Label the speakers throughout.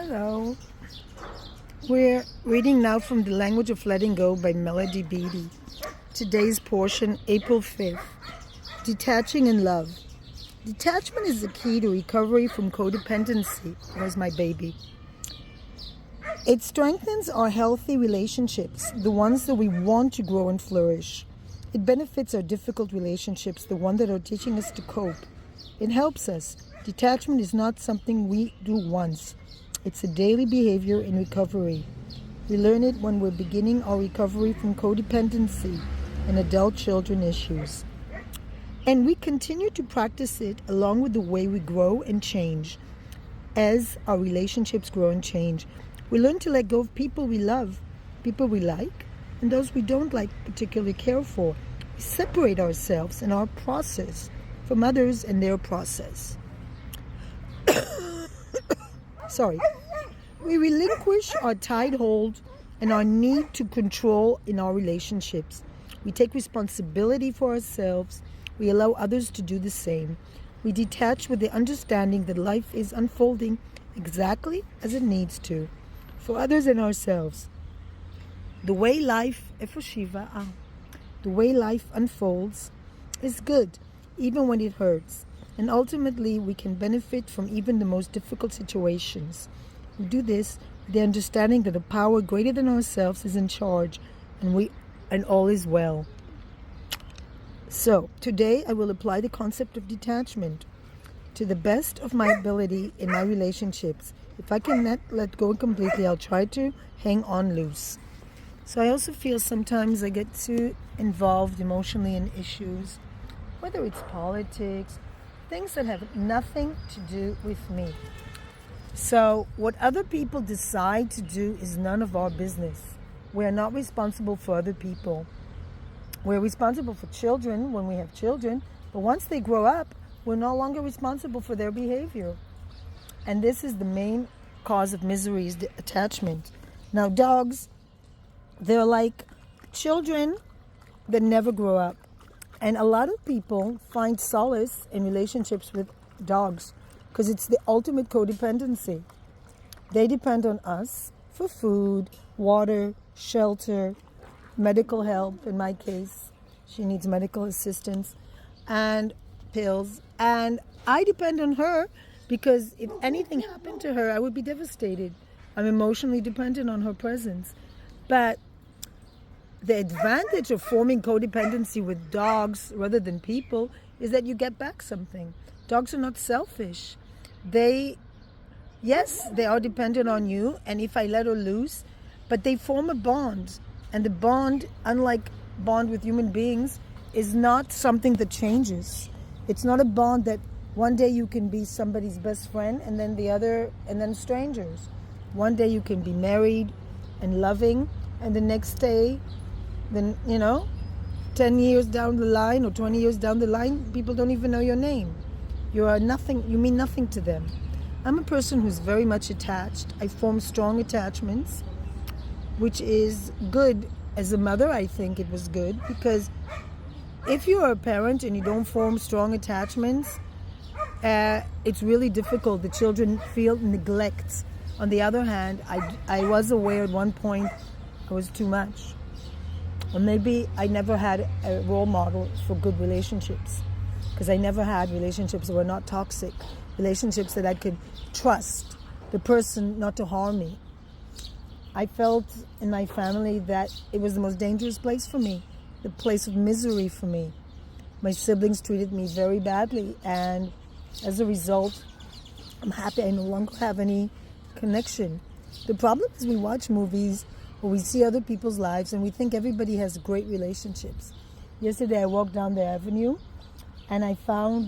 Speaker 1: Hello. We're reading now from The Language of Letting Go by Melody Beattie. Today's portion, April 5th. Detaching in Love. Detachment is the key to recovery from codependency. There's my baby. It strengthens our healthy relationships, the ones that we want to grow and flourish. It benefits our difficult relationships, the ones that are teaching us to cope. It helps us. Detachment is not something we do once. It's a daily behavior in recovery. We learn it when we're beginning our recovery from codependency and adult children issues. And we continue to practice it along with the way we grow and change. As our relationships grow and change, we learn to let go of people we love, people we like, and those we don't like particularly care for. We separate ourselves and our process from others and their process. We relinquish our tight hold and our need to control in our relationships. We take responsibility for ourselves. We allow others to do the same. We detach with the understanding that life is unfolding exactly as it needs to, for others and ourselves. The way life unfolds is good, even when it hurts. And ultimately, we can benefit from even the most difficult situations. We do this with the understanding that a power greater than ourselves is in charge, and all is well. So, today I will apply the concept of detachment to the best of my ability in my relationships. If I cannot let go completely, I'll try to hang on loose. So I also feel sometimes I get too involved emotionally in issues, whether it's politics, things that have nothing to do with me. So what other people decide to do is none of our business. We are not responsible for other people. We're responsible for children when we have children, but once they grow up, we're no longer responsible for their behavior. And this is the main cause of misery, is the attachment. Now dogs, they're like children that never grow up. And a lot of people find solace in relationships with dogs because it's the ultimate codependency. They depend on us for food, water, shelter, medical help. In my case, she needs medical assistance and pills. And I depend on her because if anything happened to her, I would be devastated. I'm emotionally dependent on her presence. But the advantage of forming codependency with dogs rather than people is that you get back something. Dogs are not selfish. They are dependent on you, and if I let her loose, but they form a bond. And the bond, unlike bond with human beings, is not something that changes. It's not a bond that one day you can be somebody's best friend and then strangers. One day you can be married and loving, and the next day, 10 years down the line or 20 years down the line, people don't even know your name. You are nothing, you mean nothing to them. I'm a person who's very much attached. I form strong attachments, which is good. As a mother, I think it was good, because if you are a parent and you don't form strong attachments, it's really difficult. The children feel neglect. On the other hand, I was aware at one point I was too much. Or maybe I never had a role model for good relationships, because I never had relationships that were not toxic, relationships that I could trust the person not to harm me. I felt in my family that it was the most dangerous place for me, the place of misery for me. My siblings treated me very badly, and as a result, I'm happy I no longer have any connection. The problem is we watch movies where we see other people's lives and we think everybody has great relationships. Yesterday I walked down the avenue and I found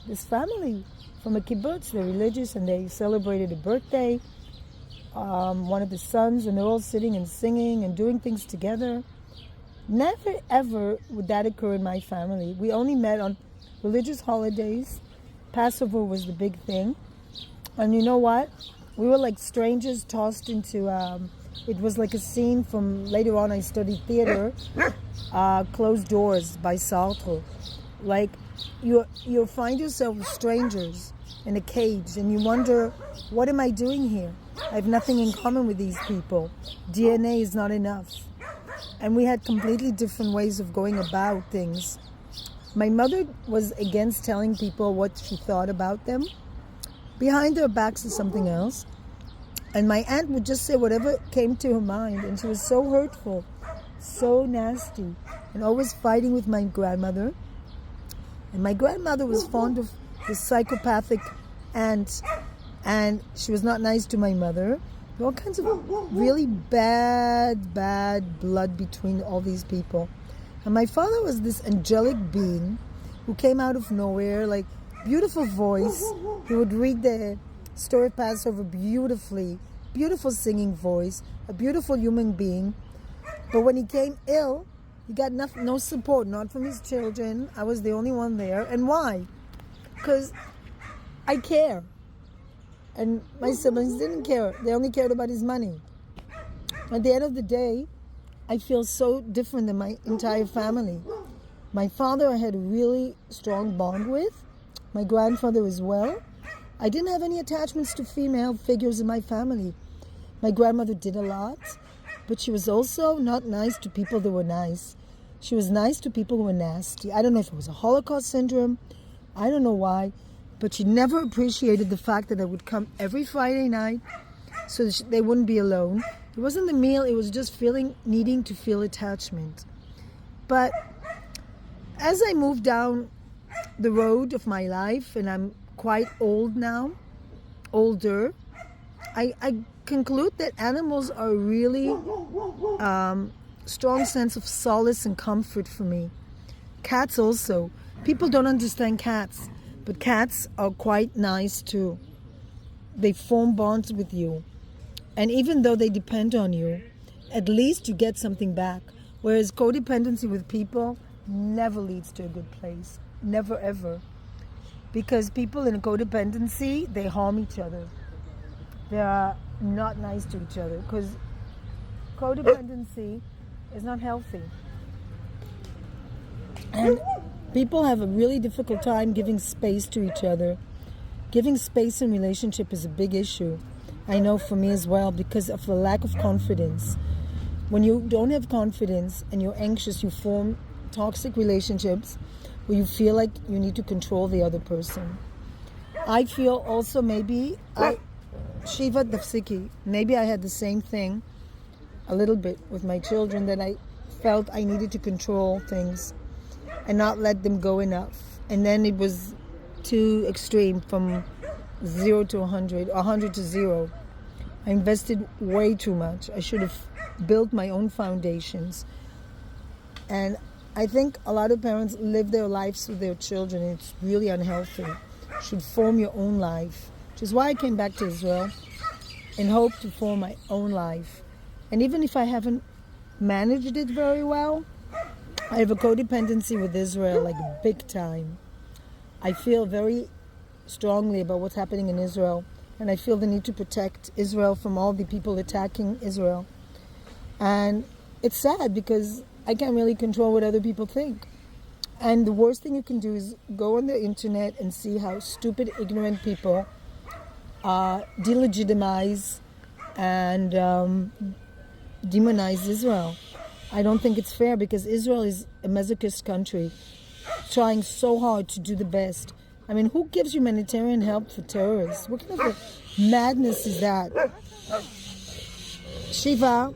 Speaker 1: this family from a kibbutz. They're religious and they celebrated a birthday, one of the sons, and they're all sitting and singing and doing things together. Never ever would that occur in my family. We only met on religious holidays. Passover was the big thing. And you know what? We were like strangers tossed into, it was like a scene from, later on I studied theater, Closed Doors by Sartre. Like you find yourself with strangers in a cage, and you wonder, what am I doing here? I have nothing in common with these people. DNA is not enough. And we had completely different ways of going about things. My mother was against telling people what she thought about them. Behind their backs is something else. And my aunt would just say whatever came to her mind, and she was so hurtful, so nasty, and always fighting with my grandmother. And my grandmother was fond of the psychopathic aunt, and she was not nice to my mother. All kinds of really bad blood between all these people. And my father was this angelic being who came out of nowhere, like beautiful voice. He would read the story of Passover beautifully, beautiful singing voice, a beautiful human being. But when he came ill, he got no support, not from his children. I was the only one there. And why? Because I care. And my siblings didn't care. They only cared about his money. At the end of the day, I feel so different than my entire family. My father I had a really strong bond with. My grandfather as well. I didn't have any attachments to female figures in my family. My grandmother did a lot, but she was also not nice to people that were nice. She was nice to people who were nasty. I don't know if it was a Holocaust syndrome. I don't know why. But she never appreciated the fact that I would come every Friday night so that they wouldn't be alone. It wasn't the meal, it was just needing to feel attachment. But as I moved down the road of my life, and I'm quite old now, older, I conclude that animals are really strong sense of solace and comfort for me. Cats also. People don't understand cats, but cats are quite nice too. They form bonds with you. And even though they depend on you, at least you get something back. Whereas codependency with people never leads to a good place. Never, ever. Because people in codependency, they harm each other. They are not nice to each other. Because codependency is not healthy. And people have a really difficult time giving space to each other. Giving space in relationship is a big issue. I know for me as well, because of the lack of confidence. When you don't have confidence and you're anxious, you form toxic relationships where you feel like you need to control the other person. I feel also Shiva Dafsiki, maybe I had the same thing a little bit with my children, that I felt I needed to control things and not let them go enough. And then it was too extreme, from 0 to 100, 100 to 0. I invested way too much. I should have built my own foundations. And I think a lot of parents live their lives with their children. It's really unhealthy. You should form your own life, which is why I came back to Israel and hope to form my own life. And even if I haven't managed it very well, I have a codependency with Israel, like big time. I feel very strongly about what's happening in Israel, and I feel the need to protect Israel from all the people attacking Israel. And it's sad because I can't really control what other people think. And the worst thing you can do is go on the internet and see how stupid, ignorant people delegitimize and demonize Israel. I don't think it's fair, because Israel is a masochist country trying so hard to do the best. I mean, who gives humanitarian help for terrorists? What kind of a madness is that? Shiva!